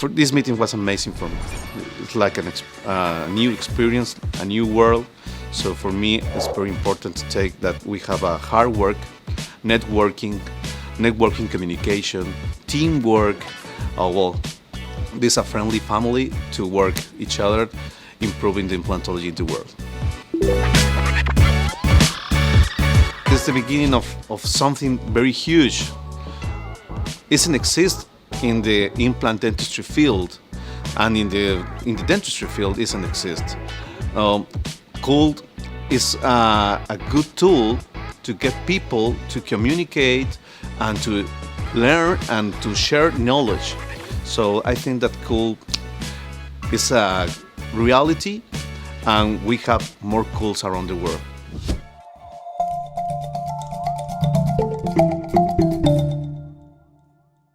For this meeting was amazing for me. It's like a new experience, a new world. So for me, it's very important to take that we have a hard work, networking communication, teamwork. This is a friendly family to work each other, improving the implantology in the world. This is the beginning of something very huge. It doesn't exist in the implant dentistry field, and in the dentistry field it doesn't exist. Cool is a good tool to get people to communicate and to learn and to share knowledge. So I think that Cool is a reality, and we have more Cools around the world.